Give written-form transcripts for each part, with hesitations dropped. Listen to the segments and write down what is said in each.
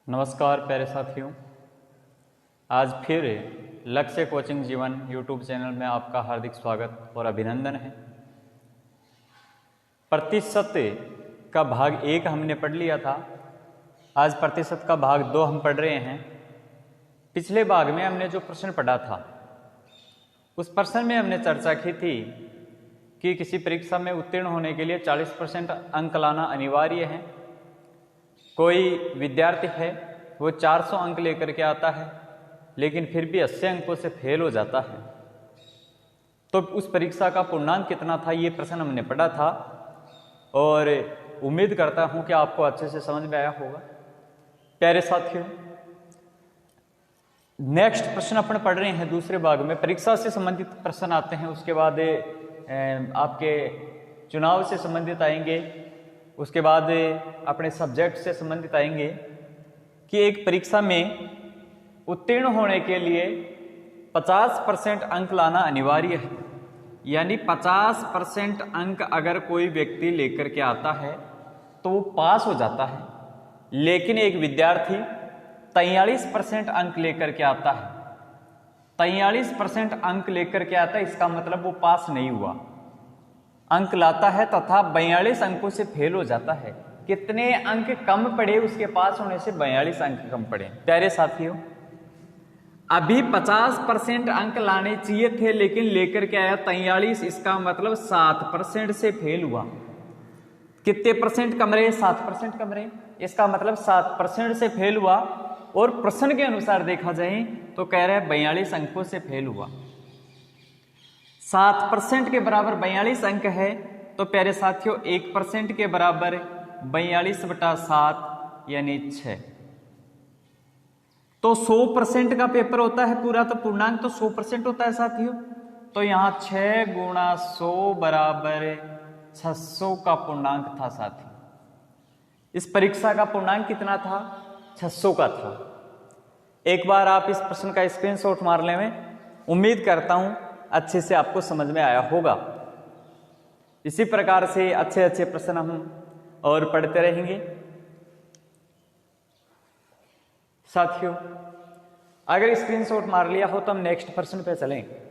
नमस्कार प्यारे साथियों, आज फिर लक्ष्य कोचिंग जीवन यूट्यूब चैनल में आपका हार्दिक स्वागत और अभिनंदन है। प्रतिशत का भाग 1 हमने पढ़ लिया था। आज प्रतिशत का भाग 2 हम पढ़ रहे हैं। पिछले भाग में हमने जो प्रश्न पढ़ा था उस प्रश्न में हमने चर्चा की थी कि किसी परीक्षा में उत्तीर्ण होने के लिए 40% अंक लाना अनिवार्य है। कोई विद्यार्थी है वो 400 अंक लेकर के आता है लेकिन फिर भी 80 अंकों से फेल हो जाता है, तो उस परीक्षा का पूर्णांक कितना था, ये प्रश्न हमने पढ़ा था और उम्मीद करता हूं कि आपको अच्छे से समझ में आया होगा। प्यारे साथियों, नेक्स्ट प्रश्न अपन पढ़ रहे हैं दूसरे भाग में। परीक्षा से संबंधित प्रश्न आते हैं, उसके बाद आपके चुनाव से संबंधित आएंगे, उसके बाद अपने सब्जेक्ट से संबंधित आएंगे कि एक परीक्षा में उत्तीर्ण होने के लिए 50% अंक लाना अनिवार्य है। यानी 50% अंक अगर कोई व्यक्ति लेकर के आता है तो वो पास हो जाता है, लेकिन एक विद्यार्थी 43% अंक लेकर के आता है, 43% अंक लेकर के आता है, इसका मतलब वो पास नहीं हुआ। अंक लाता है तथा 42 अंकों से फेल हो जाता है। कितने अंक कम पड़े उसके पास होने से? 42 अंक कम पड़े। प्यारे साथियों, अभी 50% अंक लाने चाहिए थे लेकिन लेकर के आया 43, इसका मतलब 7% से फेल हुआ। कितने परसेंट कम रहे? 7% कम रहे, इसका मतलब 7% से फेल हुआ। और प्रश्न के अनुसार देखा जाए तो कह रहे हैं 42 अंकों से फेल हुआ। 7% के बराबर 42 अंक है, तो प्यारे साथियों 1% के बराबर 42/7 यानी 6। तो 100% का पेपर होता है पूरा, तो पूर्णांक तो 100% होता है साथियों। तो यहां 6 × 100 बराबर 600 का पूर्णांक था साथियों। इस परीक्षा का पूर्णांक कितना था? 600 का था। एक बार आप इस प्रश्न का स्क्रीनशॉट मार लें। मैं उम्मीद करता हूं अच्छे से आपको समझ में आया होगा। इसी प्रकार से अच्छे अच्छे प्रश्न हम और पढ़ते रहेंगे। साथियों, अगर स्क्रीनशॉट मार लिया हो तो हम नेक्स्ट प्रश्न पे चलें।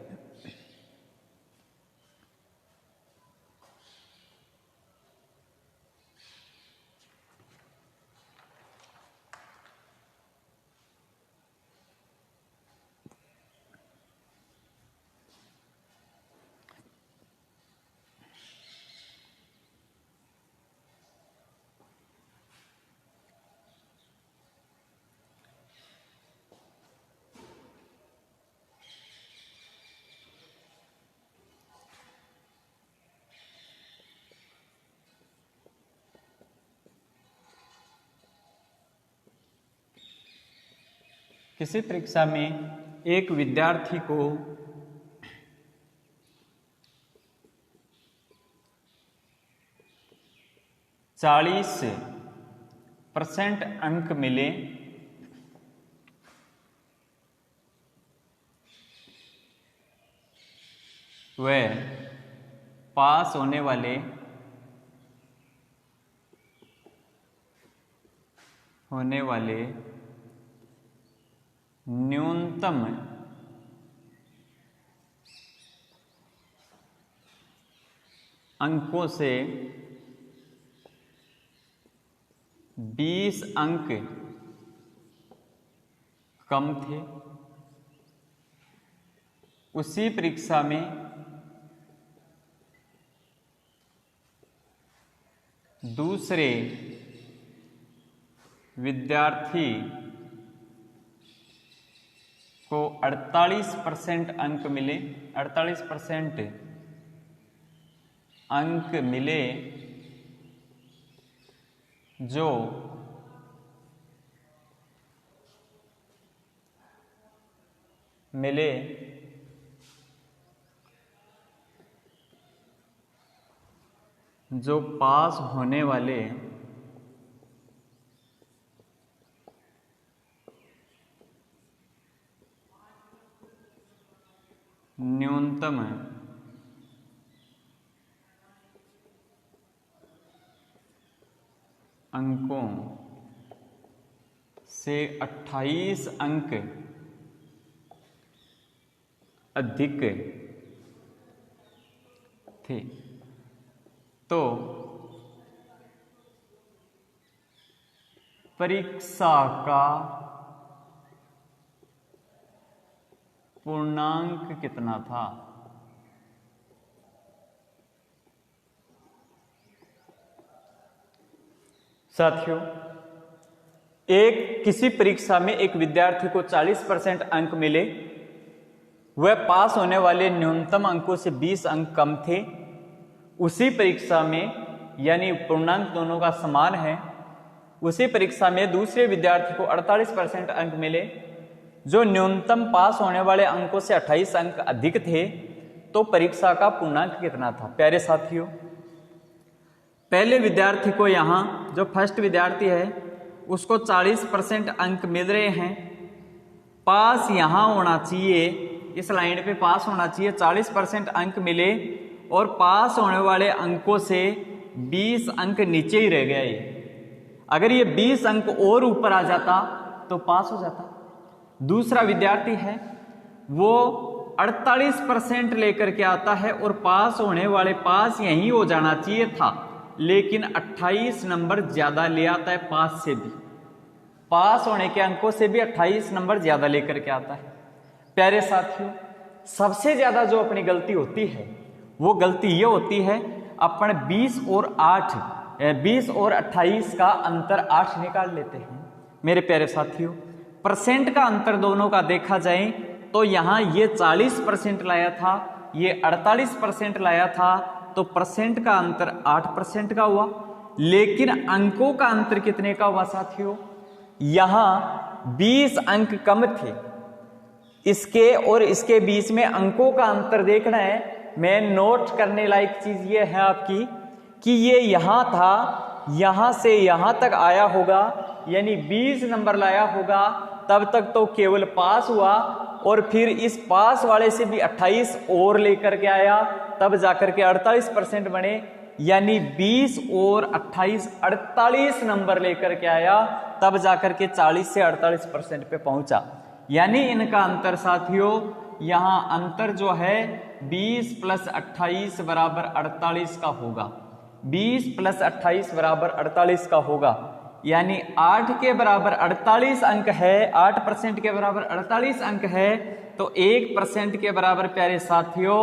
किसी परीक्षा में एक विद्यार्थी को 40% अंक मिले वह पास होने वाले न्यूनतम अंकों से 20 अंक कम थे। उसी परीक्षा में दूसरे विद्यार्थी को 48% अंक मिले, 48% अंक मिले, जो पास होने वाले न्यूनतम अंकों से 28 अंक अधिक थे, तो परीक्षा का पूर्णांक कितना था। साथियों, किसी परीक्षा में एक विद्यार्थी को 40% अंक मिले, वह पास होने वाले न्यूनतम अंकों से 20 अंक कम थे। उसी परीक्षा में, यानी पूर्णांक दोनों का समान है, उसी परीक्षा में दूसरे विद्यार्थी को 48% अंक मिले, जो न्यूनतम पास होने वाले अंकों से 28 अंक अधिक थे, तो परीक्षा का पूर्णांक कितना था। प्यारे साथियों, पहले विद्यार्थी को यहां, जो फर्स्ट विद्यार्थी है, उसको 40% अंक मिल रहे हैं। पास यहां होना चाहिए, इस लाइन पे पास होना चाहिए, 40% अंक मिले और पास होने वाले अंकों से 20 अंक नीचे ही रह गए। अगर ये 20 अंक और ऊपर आ जाता तो पास हो जाता। दूसरा विद्यार्थी है, वो 48% लेकर के आता है और पास होने वाले पास यही हो जाना चाहिए था, लेकिन 28 नंबर ज्यादा ले आता है। पास से भी, पास होने के अंकों से भी 28 नंबर ज्यादा लेकर के आता है। प्यारे साथियों, सबसे ज्यादा जो अपनी गलती होती है, वो गलती ये होती है, अपन 20 और 28 का अंतर 8 निकाल लेते हैं। मेरे प्यारे साथियों, परसेंट का अंतर दोनों का देखा जाए तो यहां ये 40% लाया था, ये 48% लाया था, तो परसेंट का अंतर 8% का हुआ। लेकिन अंकों का अंतर कितने का हुआ साथियों? यहां 20 अंक कम थे। इसके और इसके बीच में अंकों का अंतर देखना है। मैं नोट करने लायक चीज ये है आपकी कि ये यहां था, यहां से यहां तक आया होगा, यानी 20 नंबर लाया होगा, तब तक तो केवल पास हुआ, और फिर इस पास वाले से भी 28 और लेकर के आया, तब जाकर के 48% बने। यानी 20 और 28 48 नंबर लेकर के आया, तब जाकर के 40 से 48% पे पहुंचा। यानी इनका अंतर साथियों, यहां अंतर जो है 20 + 28 बराबर 48 का होगा। 20 + 28 बराबर 48 का होगा। यानी 8 के बराबर 48 अंक है, 8% के बराबर 48 अंक है, तो 1% के बराबर प्यारे साथियों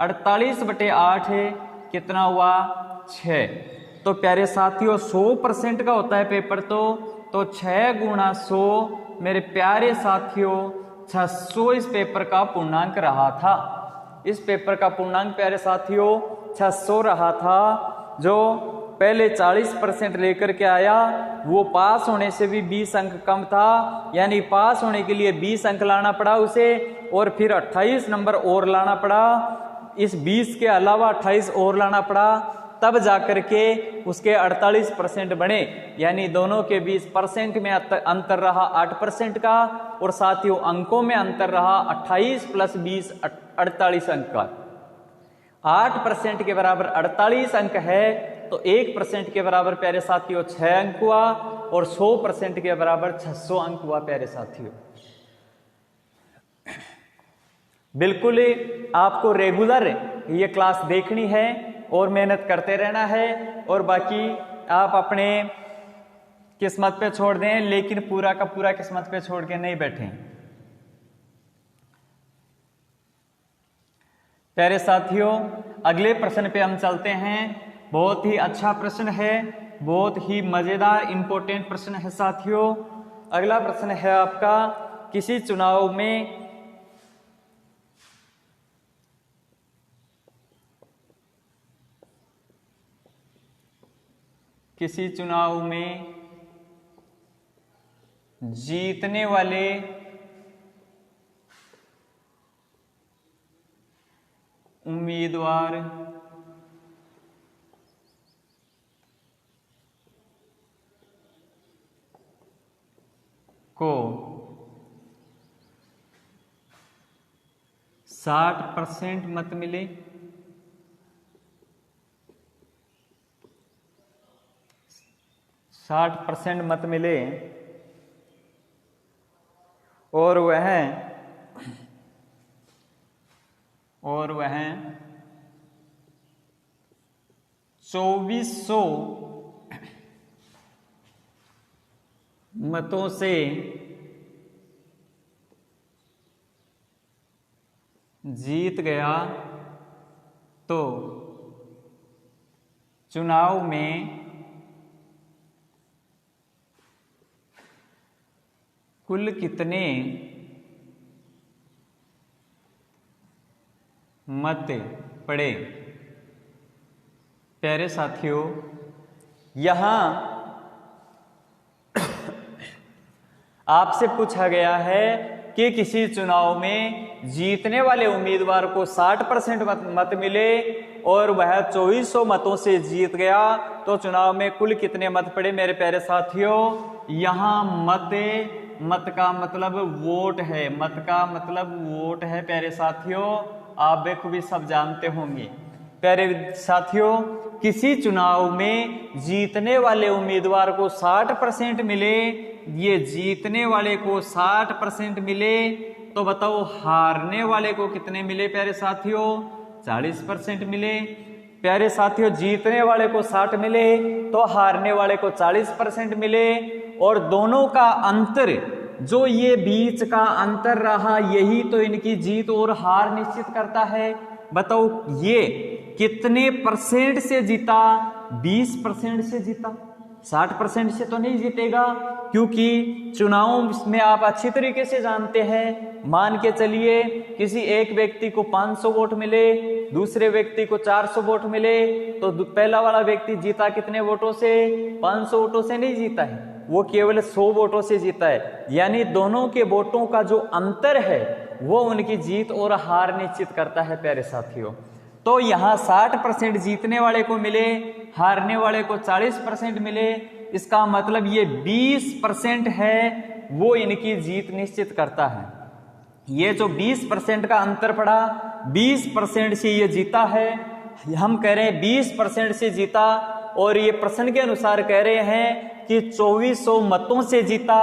48/8 है, कितना हुआ? 6। तो प्यारे साथियों 100% का होता है पेपर, तो 6 × 100 मेरे प्यारे साथियों 600 इस पेपर का पूर्णांक रहा था। इस पेपर का पूर्णांक प्यारे साथियों 600 रहा था। जो पहले 40% लेकर के आया, वो पास होने से भी 20 अंक कम था, यानी पास होने के लिए 20 अंक लाना पड़ा उसे, और फिर 28 नंबर और लाना पड़ा। इस 20 के अलावा 28 और लाना पड़ा, तब जाकर के उसके 48% बने। यानी दोनों के बीच परसेंट में अंतर रहा 8% का, और साथियों अंकों में अंतर रहा 28 + 20 48 अंक का। 8% के बराबर 48 अंक है, तो 1% के बराबर प्यारे साथियों 6 अंक हुआ, और 100% के बराबर 600 अंक हुआ। प्यारे साथियों, बिल्कुल आपको रेगुलर ये क्लास देखनी है और मेहनत करते रहना है, और बाकी आप अपने किस्मत पे छोड़ दें, लेकिन पूरा का पूरा किस्मत पे छोड़ के नहीं बैठें। प्यारे साथियों, अगले प्रश्न पे हम चलते हैं। बहुत ही अच्छा प्रश्न है, बहुत ही मजेदार इंपॉर्टेंट प्रश्न है साथियों। अगला प्रश्न है आपका, किसी चुनाव में जीतने वाले उम्मीदवार को 60% मत मिले, और वह 2400 मतों से जीत गया तो चुनाव में कुल कितने मत पड़े। प्यारे साथियों, यहां आपसे पूछा गया है कि किसी चुनाव में जीतने वाले उम्मीदवार को 60% मत मिले और वह 2400 मतों से जीत गया तो चुनाव में कुल कितने मत पड़े। मेरे प्यारे साथियों, यहां मत का मतलब वोट है, मत का मतलब वोट है। प्यारे साथियों, आप बेखूबी सब जानते होंगे। प्यारे साथियों, किसी चुनाव में जीतने वाले उम्मीदवार को 60% मिले, ये जीतने वाले को 60% मिले, तो बताओ हारने वाले को कितने मिले। प्यारे साथियों, 40% मिले। प्यारे साथियों, जीतने वाले को 60 मिले तो हारने वाले को 40% मिले, और दोनों का अंतर, जो ये बीच का अंतर रहा, यही तो इनकी जीत और हार निश्चित करता है। बताओ ये कितने परसेंट से जीता? 20% से जीता। 60% से तो नहीं जीतेगा, क्योंकि चुनाव में आप अच्छी तरीके से जानते हैं। मान के चलिए किसी एक व्यक्ति को 500 वोट मिले, दूसरे व्यक्ति को 400 वोट मिले, तो पहला वाला व्यक्ति जीता कितने वोटों से? 500 वोटों से नहीं जीता है, वो केवल 100 वोटों से जीता है। यानी दोनों के वोटों का जो अंतर है वो उनकी जीत और हार निश्चित करता है। प्यारे साथियों, तो यहां 60% जीतने वाले को मिले, हारने वाले को 40% मिले। इसका मतलब ये 20% है वो इनकी जीत निश्चित करता है। ये जो 20% का अंतर पड़ा, 20% से ये जीता है। हम कह रहे हैं 20% से जीता, और ये प्रश्न के अनुसार कह रहे हैं कि 2400 मतों से जीता,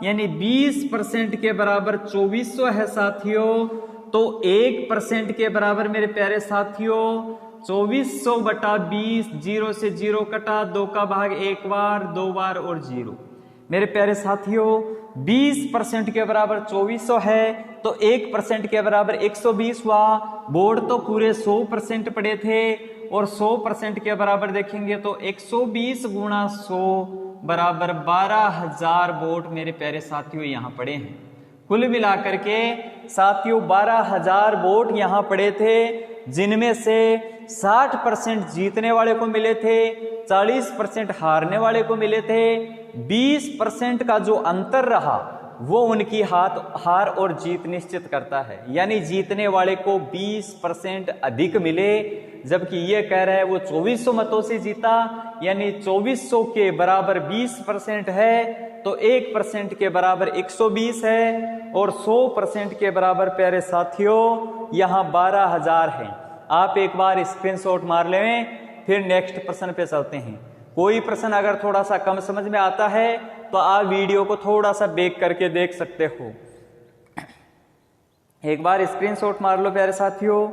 यानी 20% के बराबर 2400 है साथियों। तो 1% के बराबर मेरे प्यारे साथियों 2400 बटा 20, 0 से 0 कटा, 2 का भाग 1 बार, 2 बार और 0। मेरे प्यारे साथियों, 20% के बराबर 2400 है तो 1% के बराबर 120 हुआ। बोर्ड तो पूरे 100% पड़े थे, और 100% के बराबर देखेंगे तो 120 गुणा 100 बराबर 12,000 वोट मेरे प्यारे साथियों यहां पड़े हैं। कुल मिलाकर के साथियों 12,000 वोट यहां पड़े थे, जिनमें से 60% जीतने वाले को मिले थे, 40% हारने वाले को मिले थे। 20% का जो अंतर रहा वो उनकी हार और जीत निश्चित करता है। यानी जीतने वाले को 20% अधिक मिले, जबकि ये कह रहा है वो 2400 मतों से जीता, यानी 2400 के बराबर 20% है तो 1% के बराबर 120 है, और 100% के बराबर प्यारे साथियों यहां 12,000 है। आप एक बार स्क्रीनशॉट मार लें, फिर नेक्स्ट प्रश्न पे चलते हैं। कोई प्रश्न अगर थोड़ा सा कम समझ में आता है तो आप वीडियो को थोड़ा सा बैक करके देख सकते हो। एक बार स्क्रीनशॉट मार लो प्यारे साथियों।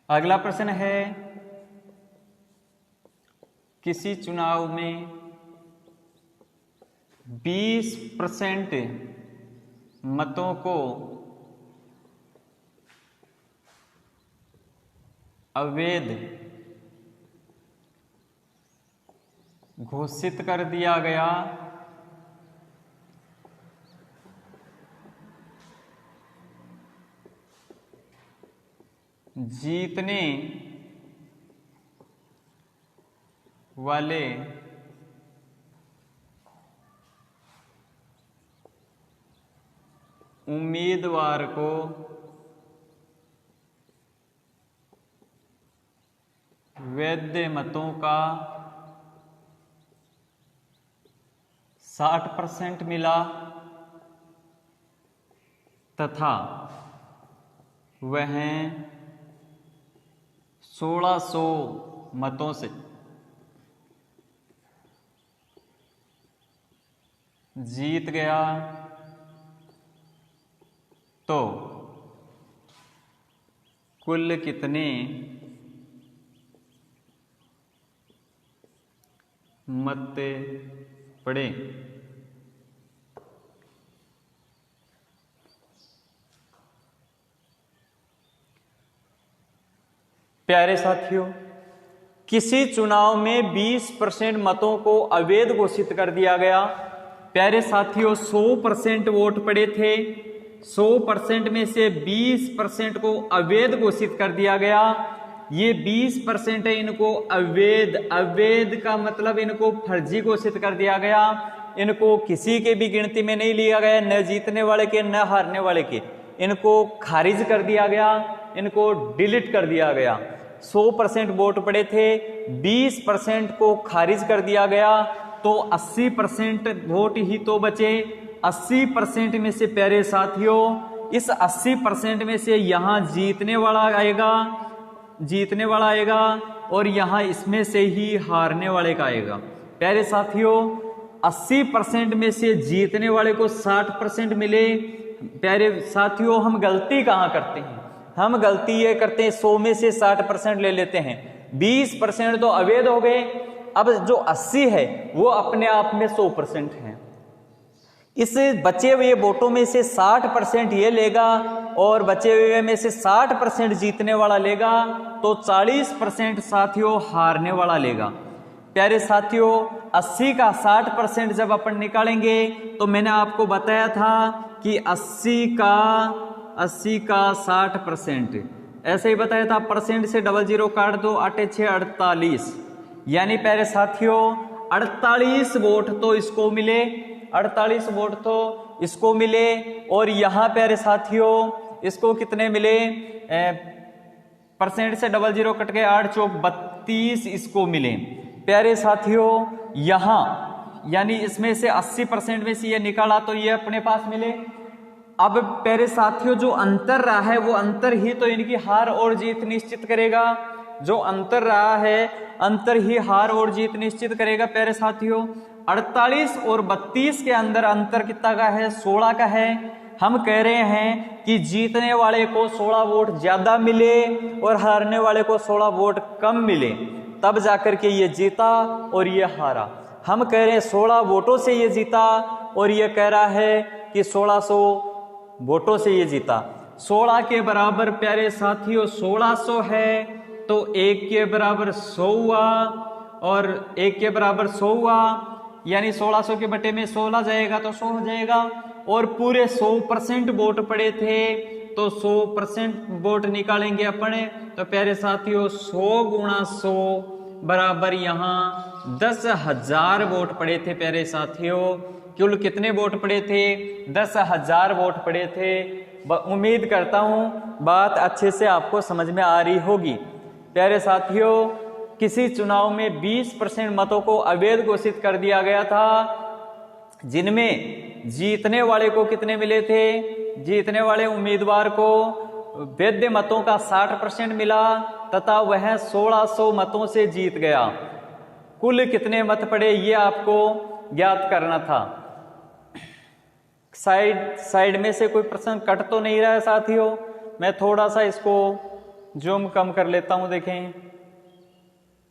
अगला प्रश्न है, किसी चुनाव में 20% मतों को अवैध घोषित कर दिया गया, जीतने वाले उम्मीदवार को वैध मतों का 60% मिला तथा वह 1600 मतों से जीत गया, तो कुल कितने मत पड़े? प्यारे साथियों, किसी चुनाव में 20% मतों को अवैध घोषित कर दिया गया। प्यारे साथियों, 100% वोट पड़े थे, 100% में से 20% को अवैध घोषित कर दिया गया। ये 20% है, इनको अवैध का मतलब इनको फर्जी घोषित कर दिया गया। इनको किसी के भी गिनती में नहीं लिया गया, न जीतने वाले के न हारने वाले के। इनको खारिज कर दिया गया, इनको डिलीट कर दिया गया। 100% वोट पड़े थे, 20% को खारिज कर दिया गया, तो 80% वोट ही तो बचे। 80% में से प्यारे साथियों, इस 80% में से यहां जीतने वाला आएगा और यहां इसमें से ही हारने वाले का आएगा। प्यारे साथियों, 80% में से जीतने वाले को 60% मिले। प्यारे साथियों, हम गलती कहां करते हैं? हम गलती ये करते हैं 100 में से 60% ले लेते हैं, 20% तो अवैध हो गए। अब जो 80 है वो अपने आप में 100% है। इस बचे हुए वोटों में से 60% ये लेगा और बचे हुए में से 60% जीतने वाला लेगा, तो 40% साथियों हारने वाला लेगा। प्यारे साथियों, 80 का 60% जब अपन निकालेंगे तो मैंने आपको बताया था कि 80 का 60%, ऐसे ही बताया था। परसेंट से 00 काट दो, 8 6 48, यानी प्यारे साथियों 48 वोट तो इसको मिले, 48 वोट तो इसको मिले। और यहां प्यारे साथियों इसको कितने मिले? परसेंट से 00 कट के 8 चौक 32 इसको मिले। प्यारे साथियों, यहां यानी इसमें से 80% में से ये निकाला तो ये अपने पास मिले। अब प्यारे साथियों, जो अंतर रहा है वो अंतर ही तो इनकी हार और जीत निश्चित करेगा। जो अंतर रहा है, अंतर ही हार और जीत निश्चित करेगा। प्यारे साथियों, 48 और 32 के अंदर अंतर कितना का है? 16 का है। हम कह रहे हैं कि जीतने वाले को 16 वोट ज्यादा मिले और हारने वाले को 16 वोट कम मिले, तब जाकर के ये जीता और ये हारा। हम कह रहे हैं 16 वोटों से ये जीता और ये कह रहा है कि 1600 वोटों से ये जीता। 16 के बराबर प्यारे साथियों 1600 है, तो 1 के बराबर 100 हुआ और 1 के बराबर 100 हुआ, यानी 1600 के बटे में 16 जाएगा तो 100 हो जाएगा। और पूरे 100% वोट पड़े थे, तो 100% वोट निकालेंगे अपने। तो प्यारे साथियों 100 गुणा 100 बराबर यहाँ 10,000 वोट पड़े थे। प्यारे साथियों, कुल कितने वोट पड़े थे? 10,000 वोट पड़े थे। उम्मीद करता हूं बात अच्छे से आपको समझ में आ रही होगी। प्यारे साथियों, किसी चुनाव में 20% मतों को अवैध घोषित कर दिया गया था, जिनमें जीतने वाले को कितने मिले थे? जीतने वाले उम्मीदवार को वैध मतों का 60% मिला तथा वह 1600 मतों से जीत गया। कुल कितने मत पड़े ये आपको ज्ञात करना था। साइड में से कोई प्रश्न कट तो नहीं रहा है साथियों? मैं थोड़ा सा इसको जूम कम कर लेता हूं। देखें,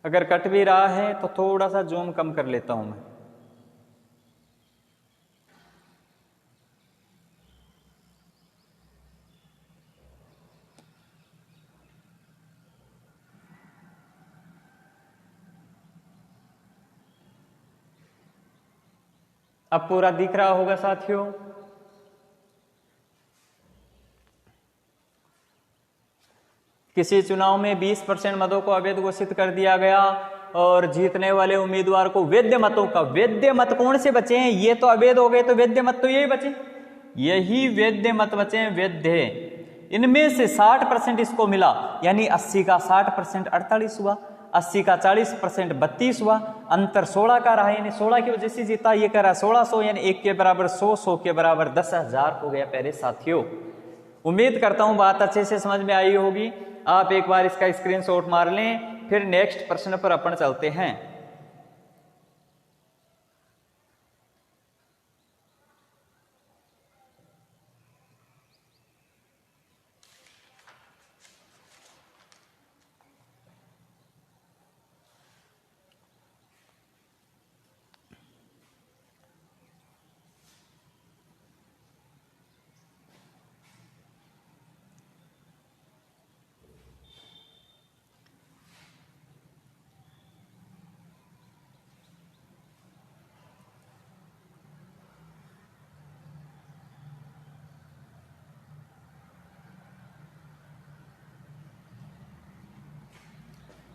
अगर कट भी रहा है तो थोड़ा सा जूम कम कर लेता हूं मैं। अब पूरा दिख रहा होगा साथियों। किसी चुनाव में 20% मतों को अवैध घोषित कर दिया गया और जीतने वाले उम्मीदवार को वैध मतों का, वैध मत कौन से बचे हैं? ये तो अवैध हो गए, तो वैध मत तो यही बचे, यही वैध मत बचे हैं, वैध। इनमें से 60% इसको मिला, यानी 80 का 60% 48 हुआ। 80 का 40% 32 हुआ, अंतर 16 का रहा, यानी 16 की वजह से जीता। ये कह रहा 1600 यानी 1 के बराबर 100, 100 के बराबर 10,000 हो गया प्यारे साथियों। उम्मीद करता हूं बात अच्छे से समझ में आई होगी। आप एक बार इसका स्क्रीनशॉट मार लें, फिर नेक्स्ट प्रश्न पर अपन चलते हैं।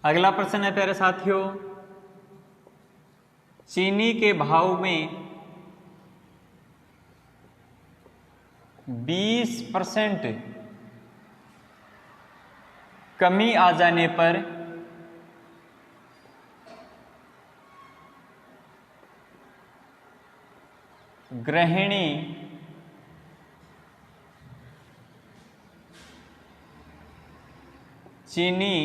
अगला प्रश्न है प्यारे साथियों, चीनी के भाव में 20% कमी आ जाने पर गृहिणी चीनी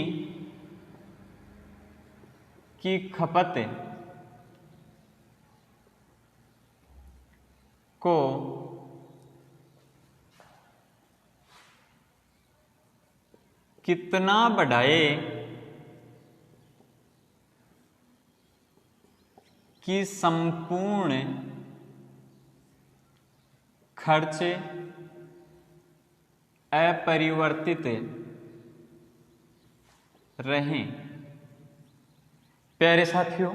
की खपत को कितना बढ़ाए कि संपूर्ण खर्च अपरिवर्तित रहें। प्यारे साथियों,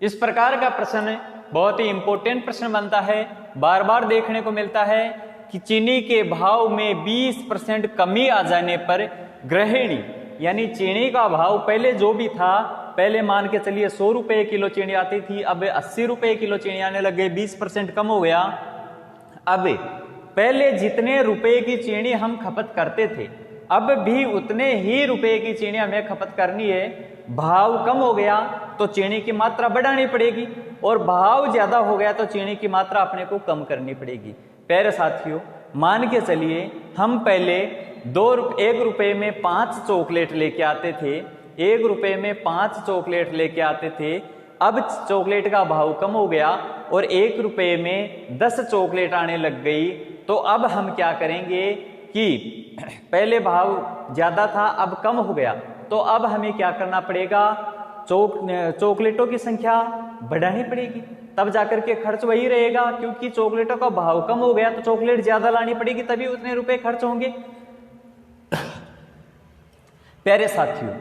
इस प्रकार का प्रश्न बहुत ही इंपॉर्टेंट प्रश्न बनता है, बार बार देखने को मिलता है कि चीनी के भाव में 20% कमी आ जाने पर गृहिणी यानी चीनी का भाव पहले जो भी था, पहले मान के चलिए 100 रुपए किलो चीनी आती थी, अब 80 रुपए किलो चीनी आने लग गई, 20% कम हो गया। अब पहले जितने रुपए की चीनी हम खपत करते थे, अब भी उतने ही रुपए की चीनी हमें खपत करनी है। भाव कम हो गया तो चीनी की मात्रा बढ़ानी पड़ेगी, और भाव ज्यादा हो गया तो चीनी की मात्रा अपने को कम करनी पड़ेगी। प्यारे साथियों, मान के चलिए हम पहले 1 रुपए में 5 चॉकलेट लेके आते थे, 1 रुपए में 5 चॉकलेट लेके आते थे। अब चॉकलेट का भाव कम हो गया और 1 रुपए में 10 चॉकलेट आने लग गई। तो अब हम क्या करेंगे कि पहले भाव ज्यादा था, अब कम हो गया, तो अब हमें क्या करना पड़ेगा, चॉकलेटों की संख्या बढ़ानी पड़ेगी, तब जाकर के खर्च वही रहेगा, क्योंकि चॉकलेटों का भाव कम हो गया तो चॉकलेट ज्यादा लानी पड़ेगी, तभी उतने रुपए खर्च होंगे। प्यारे साथियों,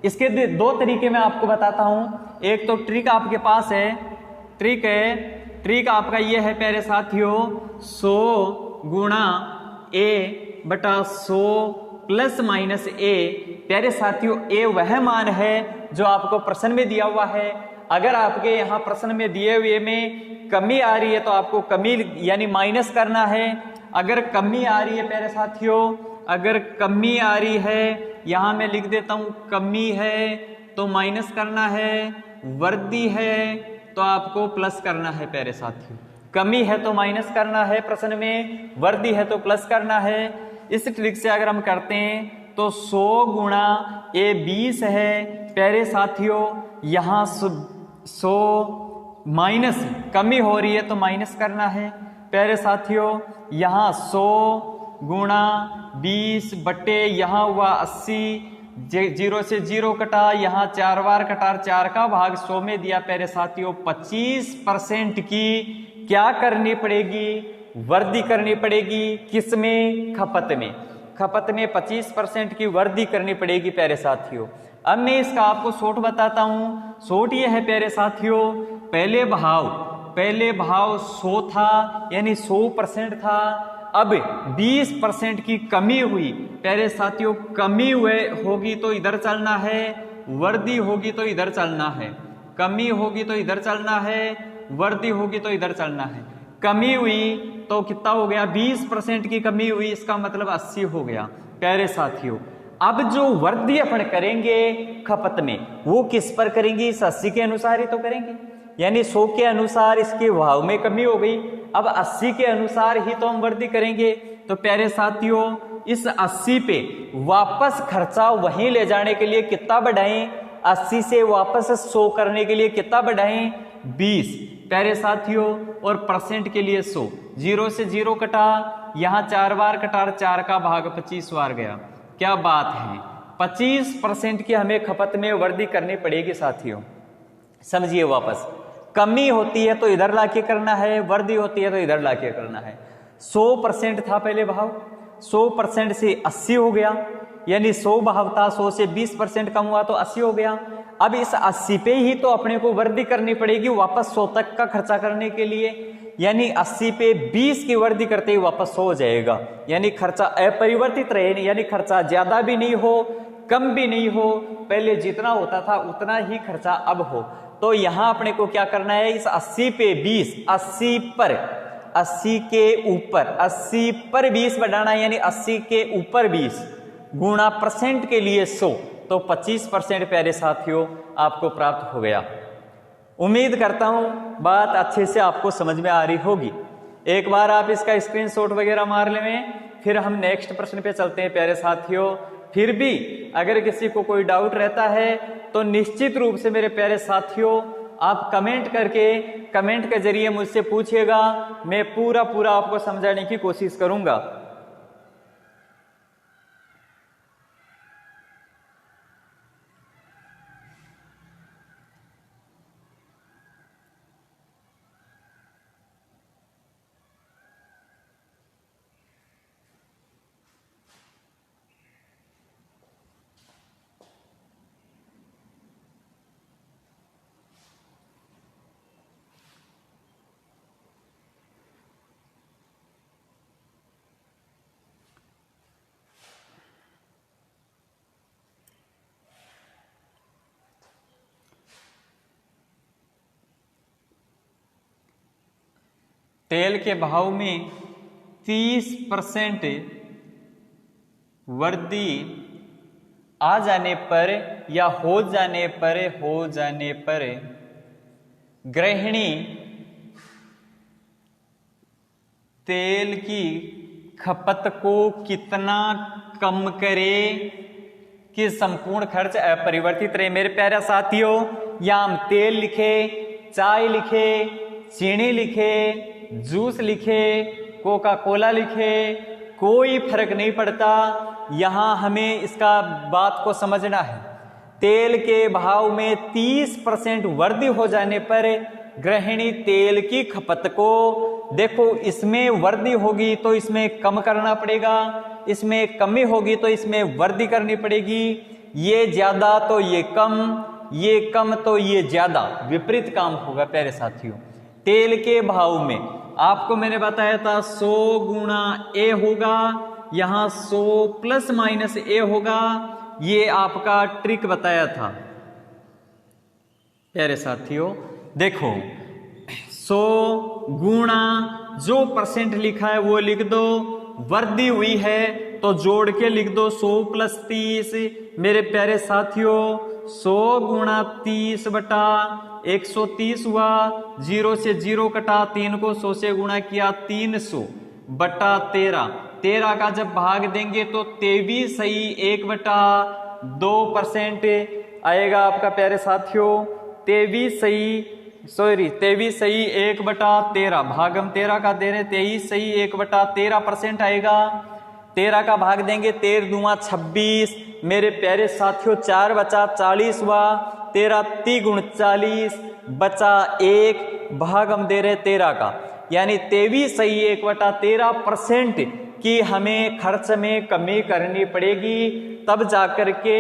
इसके 2 तरीके मैं आपको बताता हूं। एक तो ट्रिक आपके पास है, ट्रिक आपका ये है प्यारे साथियों, 100 गुणा ए बटा 100 प्लस माइनस ए। प्यारे साथियों, ए वह मान है जो आपको प्रश्न में दिया हुआ है। अगर आपके यहाँ प्रश्न में दिए हुए में कमी आ रही है तो आपको कमी यानी माइनस करना है। अगर कमी आ रही है प्यारे साथियों, अगर कमी आ रही है, यहाँ मैं लिख देता हूं कमी है तो माइनस करना है, वृद्धि है तो आपको प्लस करना है। प्यारे साथियों, कमी है तो माइनस करना है प्रश्न में, वृद्धि है तो प्लस करना है। इस ट्रिक से अगर हम करते हैं तो 100 गुणा ए 20 है प्यारे साथियों, यहाँ 100 माइनस कमी हो रही है तो माइनस करना है। प्यारे साथियों, यहाँ 100 गुणा 20 बटे यहाँ हुआ 80, 0 से 0 कटा, यहाँ 4 बार कटा, 4 का भाग 100 में दिया। प्यारे साथियों, 25% की क्या करनी पड़ेगी, वृद्धि करनी पड़ेगी। किसमें, खपत में। खपत में 25% की वृद्धि करनी पड़ेगी प्यारे साथियों। अब मैं इसका आपको शॉर्ट बताता हूं। शॉर्ट ये है प्यारे साथियों, पहले भाव 100 था यानी 100% था, अब 20% की कमी हुई। प्यारे साथियों, कमी होगी तो इधर चलना है, वृद्धि होगी तो इधर चलना है। कमी होगी तो इधर चलना है, वृद्धि होगी तो इधर चलना है। कमी हुई तो कितना हो गया, 20% की कमी हुई, इसका मतलब 80 हो गया। प्यारे साथियों, अब जो वृद्धि अपन करेंगे खपत में वो किस पर करेंगे, इस 80 के अनुसार ही तो करेंगे। यानी 100 के अनुसार इसके भाव में कमी हो गई, अब 80 के अनुसार ही तो हम वृद्धि करेंगे। तो प्यारे साथियों इस 80 पे वापस खर्चा वहीं ले जाने के लिए कितना बढ़ाएं, 80 से वापस 100 करने के लिए कितना बढ़ाएं, 20 प्यारे साथियों। और परसेंट के लिए 100, 0 से 0 कटा, यहां 4 बार कटा, 4 का भाग 25 बार गया। क्या बात है, 25% की हमें खपत में वृद्धि करनी पड़ेगी साथियों। समझिए, वापस कमी होती है तो इधर लाके करना है, वृद्धि होती है तो इधर लाके करना है। 100% था पहले भाव, 100% से 80 हो गया, यानी 100 भाव था, 100 से 20% कम हुआ तो 80 हो गया। अब इस 80 पे ही तो अपने को वृद्धि करनी पड़ेगी वापस 100 तक का खर्चा करने के लिए, यानी 80 पे 20 की वृद्धि करते ही वापस 100 हो जाएगा। यानी खर्चा अपरिवर्तित रहे, यानी खर्चा ज्यादा भी नहीं हो कम भी नहीं हो, पहले जितना होता था उतना ही खर्चा अब हो। तो यहां अपने को क्या करना है, इस 80 पे 20, 80 पर 80 के ऊपर 80 पर 20 बढ़ाना, यानी 80 के ऊपर 20 गुणा परसेंट के लिए 100, तो 25% प्यारे साथियों आपको प्राप्त हो गया। उम्मीद करता हूं बात अच्छे से आपको समझ में आ रही होगी। एक बार आप इसका स्क्रीनशॉट वगैरह मार लें, फिर हम नेक्स्ट प्रश्न पे चलते हैं प्यारे साथियों। फिर भी अगर किसी को कोई डाउट रहता है तो निश्चित रूप से मेरे प्यारे साथियों आप कमेंट के जरिए मुझसे पूछिएगा, मैं पूरा आपको समझाने की कोशिश करूंगा। तेल के भाव में 30% वृद्धि आ जाने पर या हो जाने पर गृहिणी तेल की खपत को कितना कम करे कि संपूर्ण खर्च अपरिवर्तित रहे। मेरे प्यारे साथियों यहां हम तेल लिखे, चाय लिखे, चीनी लिखे, जूस लिखे, कोका कोला लिखे, कोई फर्क नहीं पड़ता। यहां हमें इसका बात को समझना है। तेल के भाव में 30% वृद्धि हो जाने पर गृहिणी तेल की खपत को, देखो इसमें वृद्धि होगी तो इसमें कम करना पड़ेगा, इसमें कमी होगी तो इसमें वृद्धि करनी पड़ेगी। ये ज्यादा तो ये कम, ये कम तो ये ज्यादा, विपरीत काम होगा प्यारे साथियों। तेल के भाव में आपको मैंने बताया था 100 गुणा ए होगा, यहां 100 प्लस माइनस ए होगा, ये आपका ट्रिक बताया था प्यारे साथियों। देखो 100 गुणा जो परसेंट लिखा है वो लिख दो, वृद्धि हुई है तो जोड़ के लिख दो 100 प्लस 30। मेरे प्यारे साथियों 100 गुणा 30 बटा 130 हुआ, 0 से 0 कटा, 3 को 100 से गुणा किया, 300 बटा 13 का जब भाग देंगे तो 23 सही 1 बटा 2% आएगा आपका प्यारे साथियों। 23 सही 1 बटा 13, भाग हम 13 का दे रहे, 23 सही 1 बटा 13% आएगा। 13 का भाग देंगे, 13 दूना 26, मेरे प्यारे साथियों 4 बचा 40 हुआ, 13 3 गुण 40 बचा 1, भाग हम दे रहे 13 का, यानी 23 सही 1 बटा 13% की हमें खर्च में कमी करनी पड़ेगी, तब जाकर के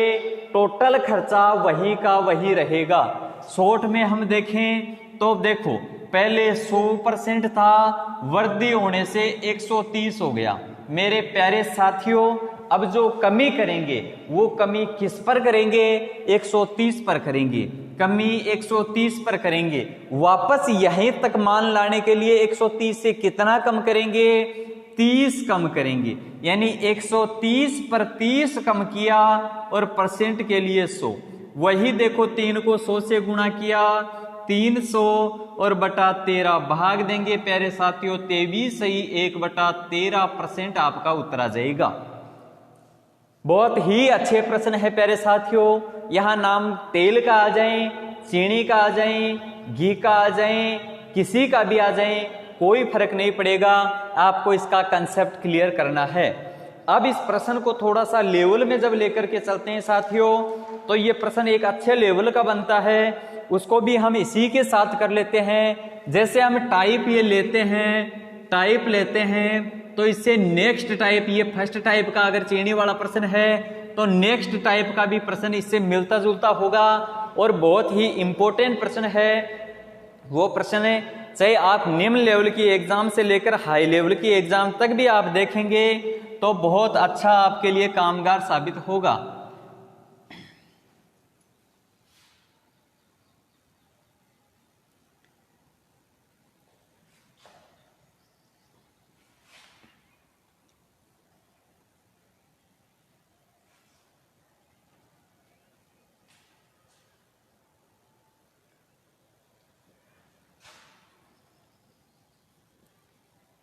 टोटल खर्चा वही का वही रहेगा। शॉर्ट में हम देखें तो देखो पहले 100% था, वृद्धि होने से 130 हो गया। मेरे प्यारे साथियों अब जो कमी करेंगे वो कमी किस पर करेंगे, 130 पर करेंगे, कमी 130 पर करेंगे। वापस यहीं तक मान लाने के लिए 130 से कितना कम करेंगे, 30 कम करेंगे, यानी 130 पर 30 कम किया और परसेंट के लिए 100। वही देखो 3 को 100 से गुणा किया, 300 और बटा 13 भाग देंगे प्यारे साथियों 23 ही 1/13% आपका उत्तर आ जाएगा। बहुत ही अच्छे प्रश्न है प्यारे साथियों। यहां नाम तेल का आ जाए, चीनी का आ जाए, घी का आ जाए, किसी का भी आ जाए, कोई फर्क नहीं पड़ेगा, आपको इसका कंसेप्ट क्लियर करना है। अब इस प्रश्न को थोड़ा सा लेवल में जब लेकर के चलते हैं साथियों, तो ये प्रश्न एक अच्छे लेवल का बनता है। उसको भी हम इसी के साथ कर लेते हैं। जैसे हम टाइप ये लेते हैं, टाइप लेते हैं, तो इससे नेक्स्ट टाइप, ये फर्स्ट टाइप का अगर चीनी वाला प्रश्न है तो नेक्स्ट टाइप का भी प्रश्न इससे मिलता जुलता होगा और बहुत ही इंपॉर्टेंट प्रश्न है। वो प्रश्न है, चाहे आप निम्न लेवल की एग्जाम से लेकर हाई लेवल की एग्जाम तक भी आप देखेंगे तो बहुत अच्छा आपके लिए कामगार साबित होगा।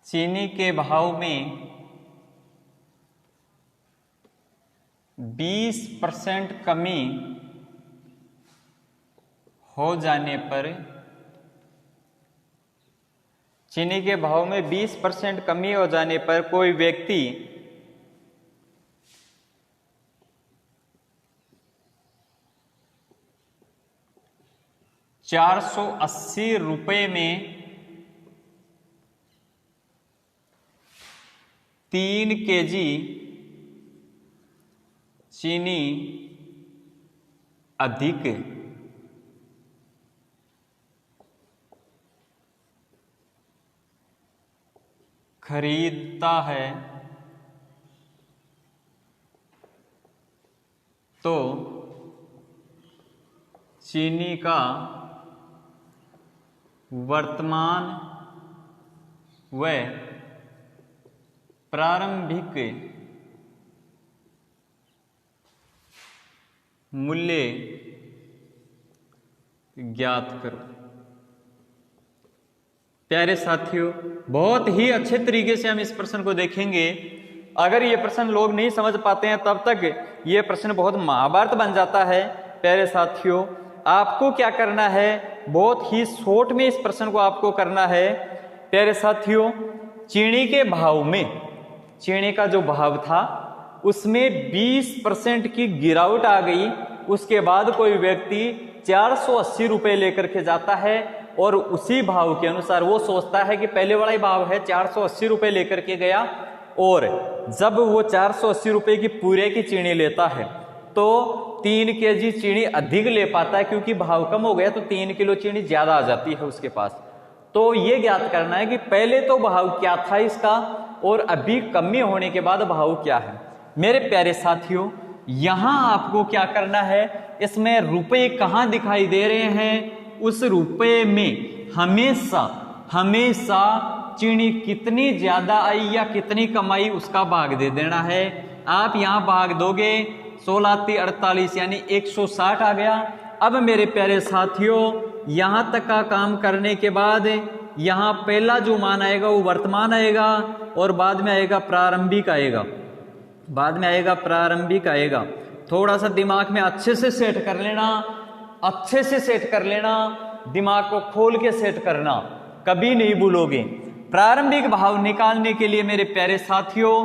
चीनी के भाव में 20% कमी हो जाने पर, चीनी के भाव में 20% कमी हो जाने पर कोई व्यक्ति ₹480 में 3 kg चीनी अधिक खरीदता है तो चीनी का वर्तमान व प्रारंभिक मूल्य ज्ञात करो। प्यारे साथियों, बहुत ही अच्छे तरीके से हम इस प्रश्न को देखेंगे। अगर ये प्रश्न लोग नहीं समझ पाते हैं तब तक ये प्रश्न बहुत महाभारत बन जाता है। प्यारे साथियों, आपको क्या करना है, बहुत ही शॉर्ट में इस प्रश्न को आपको करना है। प्यारे साथियों, चीनी के भाव में, चीनी का जो भाव था उसमें 20% की गिरावट आ गई। उसके बाद कोई व्यक्ति 480 रुपए लेकर के जाता है और उसी भाव के अनुसार वो सोचता है कि पहले वाला ही भाव है, 480 रुपए लेकर के गया, और जब वो 480 रुपए की पूरे की चीनी लेता है तो 3 kg चीनी अधिक ले पाता है, क्योंकि भाव कम हो गया तो 3 किलो चीनी ज्यादा आ जाती है उसके पास। तो ये ज्ञात करना है कि पहले तो भाव क्या था इसका और अभी कमी होने के बाद भाव क्या है। मेरे प्यारे साथियों, यहां आपको क्या करना है, इसमें रुपए कहां दिखाई दे रहे हैं, उस रुपए में हमेशा हमेशा चीनी कितनी ज्यादा आई या कितनी कमाई उसका भाग दे देना है। आप यहां भाग दोगे 16×48 यानी 160 आ गया। अब मेरे प्यारे साथियों, यहां तक का काम करने के बाद यहां पहला जो मान आएगा वो वर्तमान आएगा और बाद में आएगा प्रारंभिक आएगा, बाद में आएगा प्रारंभिक आएगा। थोड़ा सा दिमाग में अच्छे से सेट कर लेना, अच्छे से सेट कर लेना, दिमाग को खोल के सेट करना, कभी नहीं भूलोगे। प्रारंभिक भाव निकालने के लिए मेरे प्यारे साथियों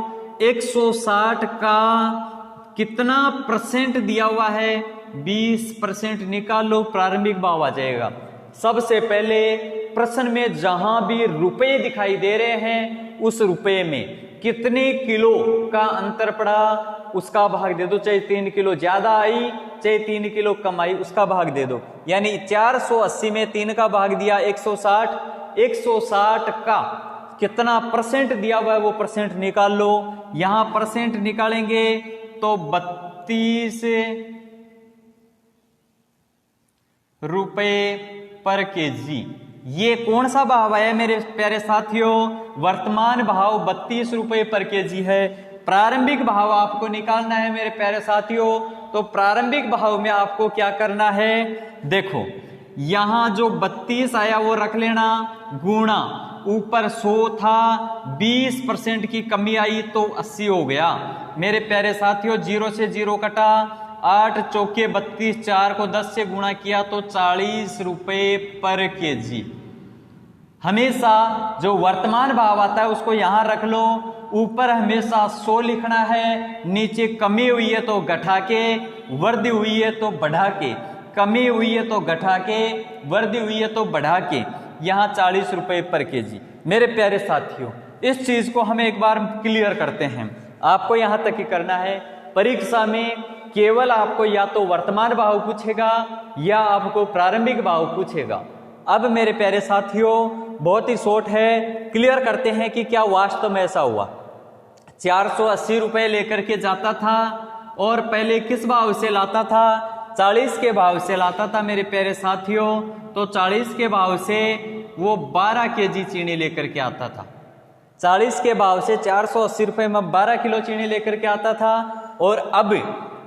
160 का कितना परसेंट दिया हुआ है, 20% निकाल लो, प्रारंभिक भाव आ जाएगा। सबसे पहले प्रश्न में जहां भी रुपए दिखाई दे रहे हैं उस रुपए में कितने किलो का अंतर पड़ा उसका भाग दे दो। चाहे 3 किलो ज्यादा आई चाहे 3 किलो कम आई उसका भाग दे दो। यानी 480 में 3 का भाग दिया 160, 160 का कितना परसेंट दिया हुआ है वो परसेंट निकाल लो। यहां परसेंट निकालेंगे तो 32 रुपए पर केजी, ये कौन सा भाव है मेरे प्यारे साथियों? वर्तमान भाव 32 रुपए पर केजी है। प्रारंभिक भाव आपको निकालना है मेरे प्यारे साथियों। तो प्रारंभिक भाव में आपको क्या करना है? देखो यहां जो 32 आया वो रख लेना, गुणा ऊपर 100 था, 20% की कमी आई तो 80 हो गया मेरे प्यारे साथियों। 0 से 0 कटा, 8 चौके 32, 4 को 10 से गुणा किया तो 40 रुपए पर केजी। हमेशा जो वर्तमान भाव आता है उसको यहां रख लो, ऊपर हमेशा 100 लिखना है, नीचे कमी हुई है तो घटा के, वृद्धि हुई है तो बढ़ा के, कमी हुई है तो घटा के, वृद्धि हुई है तो बढ़ा के, यहां 40 रुपए पर केजी। मेरे प्यारे साथियों इस चीज को हम एक बार क्लियर करते हैं। आपको यहां तक ही करना है, परीक्षा में केवल आपको या तो वर्तमान भाव पूछेगा या आपको प्रारंभिक भाव पूछेगा। अब मेरे प्यारे साथियों बहुत ही शॉर्ट है, क्लियर करते हैं कि क्या वास्तव में ऐसा हुआ। 480 रुपए लेकर के जाता था और पहले किस भाव से लाता था? 40 के भाव से लाता था मेरे प्यारे साथियों। तो 40 के भाव से वो 12 केजी चीनी लेकर के आता था। 40 के भाव से 480 रुपए में 12 किलो चीनी लेकर के आता था। और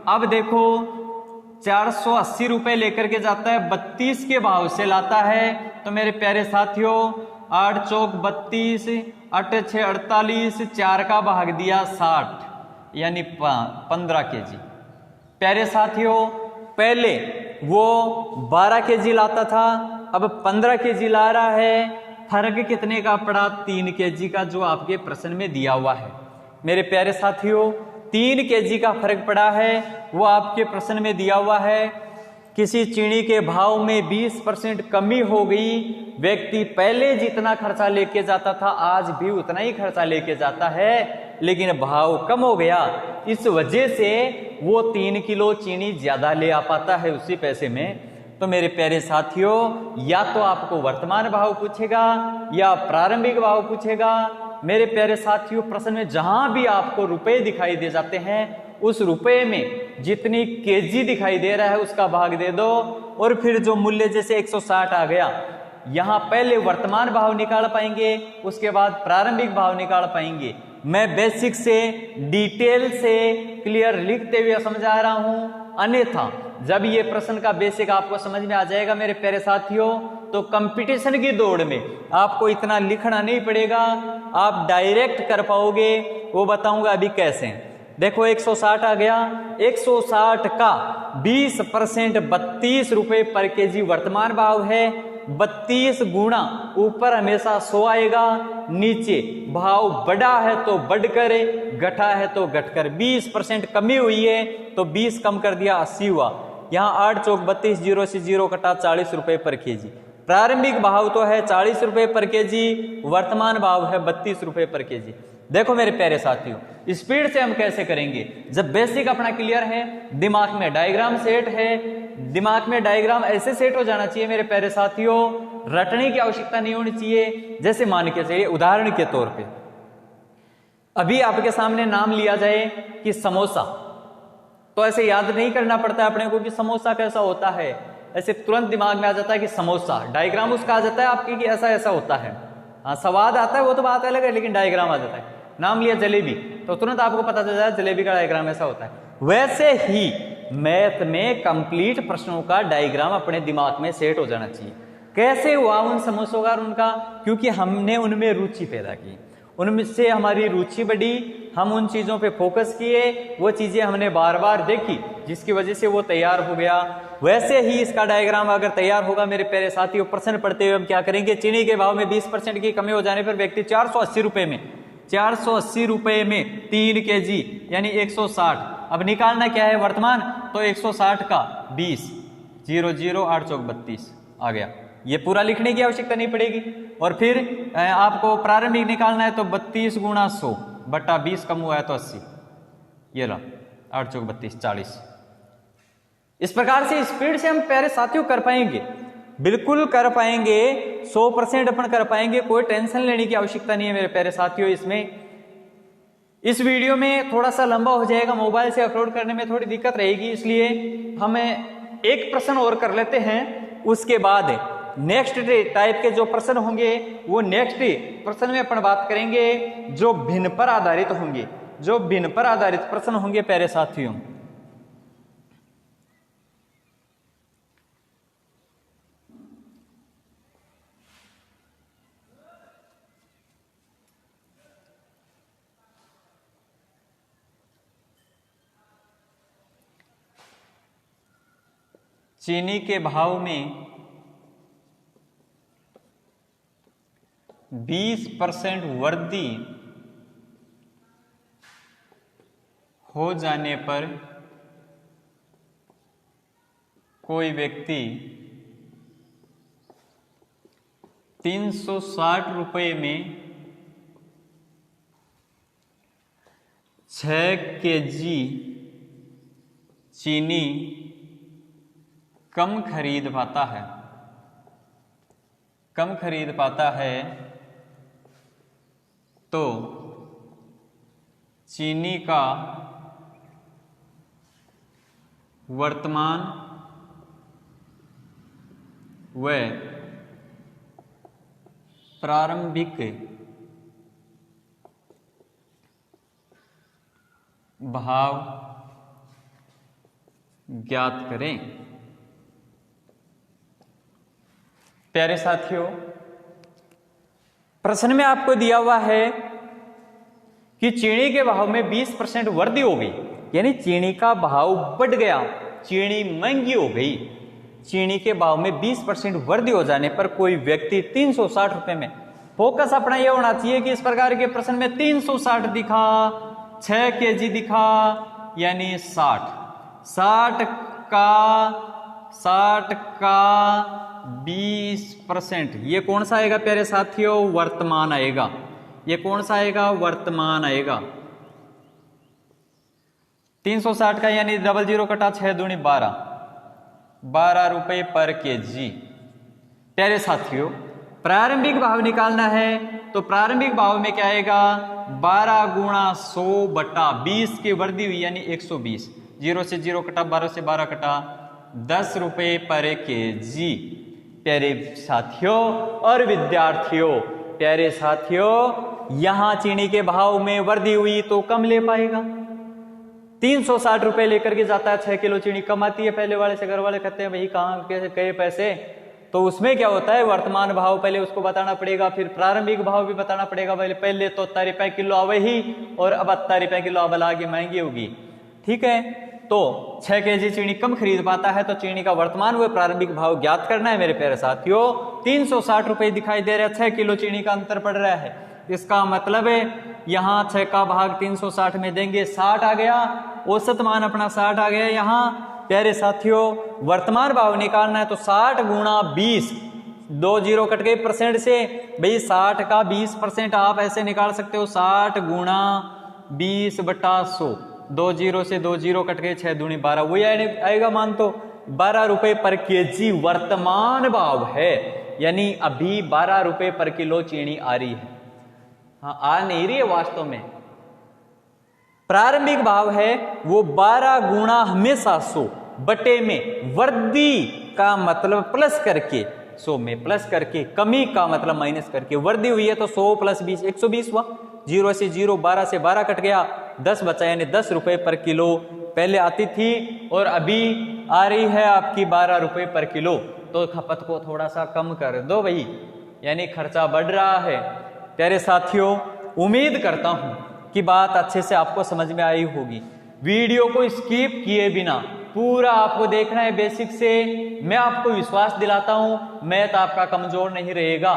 अब देखो 480 रुपए लेकर के जाता है, 32 के भाव से लाता है। तो मेरे प्यारे साथियों 8 चौक 32, 8 6 48, 4 का भाग दिया 60 यानी 15 केजी। प्यारे साथियों पहले वो 12 केजी लाता था, अब 15 केजी ला रहा है। फर्क कितने का पड़ा? 3 केजी का, जो आपके प्रश्न में दिया हुआ है। मेरे प्यारे साथियों 3 केजी का फर्क पड़ा है, वो आपके प्रश्न में दिया हुआ है। किसी चीनी के भाव में 20% कमी हो गई, व्यक्ति पहले जितना खर्चा लेके जाता था आज भी उतना ही खर्चा लेके जाता है, लेकिन भाव कम हो गया। इस वजह से वो 3 किलो चीनी ज्यादा ले आ पाता है उसी पैसे में। तो मेरे प्यारे साथियों या तो आपको वर्तमान भाव पूछेगा या प्रारंभिक भाव पूछेगा। मेरे प्यारे साथियों प्रश्न में जहां भी आपको रुपए दिखाई दे जाते हैं उस रुपए में जितनी केजी दिखाई दे रहा है उसका भाग दे दो, और फिर जो मूल्य जैसे 160 आ गया, यहां पहले वर्तमान भाव निकाल पाएंगे, उसके बाद प्रारंभिक भाव निकाल पाएंगे। मैं बेसिक से डिटेल से क्लियर लिखते हुए समझा रहा हूं, अन्यथा जब ये प्रश्न का बेसिक आपको समझ में आ जाएगा मेरे प्यारे साथियों तो कंपटीशन की दौड़ में आपको इतना लिखना नहीं पड़ेगा, आप डायरेक्ट कर पाओगे। वो बताऊंगा अभी कैसे। देखो 160 आ गया, 160 का 20% 32 रुपए पर केजी वर्तमान भाव है। 32 गुणा ऊपर हमेशा 100 आएगा, नीचे भाव बढ़ा है तो बढ़कर, घटा है तो घटकर। 20% कमी हुई है तो 20 कम कर दिया 80 हुआ। यहाँ 8 चौक 32, 0 से 0 कटा 40 रुपए पर केजी। प्रारंभिक भाव तो है 40 रुपए पर केजी, वर्तमान भाव है 32 रुपए पर केजी। देखो मेरे प्यारे साथियों स्पीड से हम कैसे करेंगे? जब बेसिक अपना क्लियर है, दिमाग में डायग्राम सेट है, दिमाग में डायग्राम ऐसे सेट हो जाना चाहिए मेरे प्यारे साथियों, रटने की आवश्यकता नहीं होनी चाहिए। जैसे मान के चलिए उदाहरण के तौर पे अभी आपके सामने नाम लिया जाए कि समोसा, तो ऐसे याद नहीं करना पड़ता अपने को कि समोसा कैसा होता है, ऐसे तुरंत दिमाग में आ जाता है कि समोसा, डायग्राम उसका आ जाता है आपके कि ऐसा ऐसा होता है। हाँ स्वाद आता है वो तो बात अलग है, लेकिन डायग्राम आ जाता है। नाम लिया जलेबी तो तुरंत आपको पता चल जाए जलेबी का डायग्राम ऐसा होता है। वैसे ही मैथ में कंप्लीट प्रश्नों का डायग्राम अपने दिमाग में सेट हो जाना चाहिए। कैसे हुआ उन समोसों का उनका? क्योंकि हमने उनमें रुचि पैदा की, उनमें से हमारी रुचि बढ़ी, हम उन चीजों पे फोकस किए, वो चीजें हमने बार बार देखी जिसकी वजह से वो तैयार हो गया। वैसे ही इसका डायग्राम अगर तैयार होगा मेरे प्यारे साथियों, प्रश्न पढ़ते हुए हम क्या करेंगे? चीनी के भाव में 20% की कमी हो जाने पर व्यक्ति 480 रुपए में 3 केजी यानी 160। अब निकालना क्या है वर्तमान? तो 160 का 20, 0 0 8 चौक 32 आ गया। ये पूरा लिखने की आवश्यकता नहीं पड़ेगी। और फिर आपको प्रारंभिक निकालना है तो 32 गुणा 100 बटा 20 कम हुआ है तो 80, ये ला 8 चौक 32 40। इस प्रकार से स्पीड से हम प्यारे साथियों कर पाएंगे, बिल्कुल कर पाएंगे, 100% अपन कर पाएंगे, कोई टेंशन लेने की आवश्यकता नहीं है मेरे प्यारे साथियों। इस वीडियो में थोड़ा सा लंबा हो जाएगा, मोबाइल से अपलोड करने में थोड़ी दिक्कत रहेगी, इसलिए हमें एक प्रश्न और कर लेते हैं, उसके बाद नेक्स्ट टाइप के जो प्रश्न होंगे वो नेक्स्ट प्रश्न में अपन बात करेंगे जो भिन्न पर आधारित होंगे, जो भिन्न पर आधारित प्रश्न होंगे प्यारे साथियों। चीनी के भाव में 20% वृद्धि हो जाने पर कोई व्यक्ति 360 रुपये में 6 kg चीनी कम खरीद पाता है, कम खरीद पाता है तो चीनी का वर्तमान व प्रारंभिक भाव ज्ञात करें। प्यारे साथियों, प्रश्न में आपको दिया हुआ है कि चीनी के भाव में 20% वृद्धि हो गई, यानी चीनी का भाव बढ़ गया, चीनी महंगी हो गई। चीनी के भाव में 20% वृद्धि हो जाने पर कोई व्यक्ति 360 रुपए में, फोकस अपना यह होना चाहिए कि इस प्रकार के प्रश्न में 360 दिखा, 6 kg दिखा, यानी 60 का 20%, ये कौन सा आएगा प्यारे साथियों? वर्तमान आएगा। ये कौन सा आएगा? वर्तमान आएगा। 360 का यानी 00 कटा 6 दूनी 12 रुपए पर केजी। प्यारे साथियों, प्रारंभिक भाव निकालना है तो प्रारंभिक भाव में क्या आएगा? 12 गुणा 100 बटा 20 की वृद्धि हुई यानी 120। 0 से 0 कटा, 12 से 12 कटा, 10 रुपए पर केजी। प्यारे साथियों और विद्यार्थियों, प्यारे साथियों, यहां चीनी के भाव में वृद्धि हुई तो कम ले पाएगा। 360 रुपए लेकर के जाता है, 6 किलो चीनी कम आती है। पहले वाले से घर वाले कहते हैं भाई कहाँ कैसे कई पैसे, तो उसमें क्या होता है? वर्तमान भाव पहले उसको बताना पड़ेगा, फिर प्रारंभिक भाव भी बताना पड़ेगा। पहले तो 70 रुपए किलो आवे ही और अब 70 रुपए किलो अब आगे महंगी होगी। ठीक है, तो 6 kg चीनी कम खरीद पाता है तो चीनी का वर्तमान व प्रारंभिक भाव ज्ञात करना है। मेरे प्यारे साथियों, 360 रुपए दिखाई दे रहा है, 6 किलो चीनी का अंतर पड़ रहा है। इसका मतलब है यहां 6 का भाग 360 में देंगे, 60 आ गया, औसत मान अपना 60 आ गया। यहां प्यारे साथियों वर्तमान भाव निकालना है तो 60 गुणा 20, 2 0 कट गए परसेंट से, भाई 60 का 20% आप ऐसे निकाल सकते हो, 60 गुणा 20 बटा 100, 2 0 से 2 0 कट गए, 6 दूनी 12, वही आएगा मान। तो 12 रुपए पर केजी वर्तमान भाव है, यानी अभी 12 रुपए पर किलो चीनी आ रही है। हाँ, आ नहीं रही है वास्तव में। प्रारंभिक भाव है वो 12 गुणा हमेशा 100 बटे में वृद्धि का मतलब प्लस करके, 100 में प्लस करके, कमी का मतलब माइनस करके, वृद्धि हुई है तो 100 प्लस 20 120 हुआ। 0 से 0, 12 से 12 कट गया, 10 बचा, यानी 10 रुपए पर किलो पहले आती थी और अभी आ रही है आपकी 12 रुपए पर किलो। तो खपत को थोड़ा सा कम कर दो भाई, यानी खर्चा बढ़ रहा है। प्यारे साथियों, उम्मीद करता हूं कि बात अच्छे से आपको समझ में आई होगी। वीडियो को स्किप किए बिना पूरा आपको देखना है बेसिक से। मैं आपको विश्वास दिलाता हूं, मैथ आपका कमजोर नहीं रहेगा।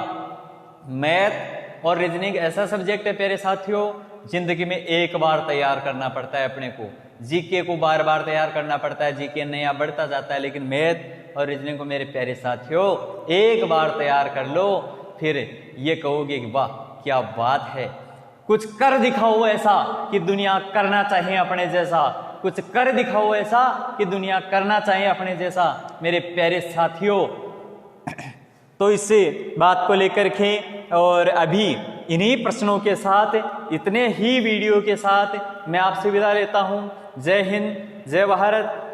मैथ और रीजनिंग ऐसा सब्जेक्ट है प्यारे साथियों, जिंदगी में एक बार तैयार करना पड़ता है अपने को। जीके को बार बार तैयार करना पड़ता है, जीके नया बढ़ता जाता है, लेकिन मैथ और रीजनिंग को मेरे प्यारे साथियों एक बार तैयार कर लो, फिर ये कहोगे कि वाह क्या बात है, कुछ कर दिखाओ ऐसा कि दुनिया करना चाहिए अपने जैसा, कुछ कर दिखाओ ऐसा कि दुनिया करना चाहिए अपने जैसा। मेरे प्यारे साथियों, तो इस बात को लेकर के और अभी इन्हीं प्रश्नों के साथ, इतने ही वीडियो के साथ मैं आपसे विदा लेता हूं। जय हिंद, जय भारत।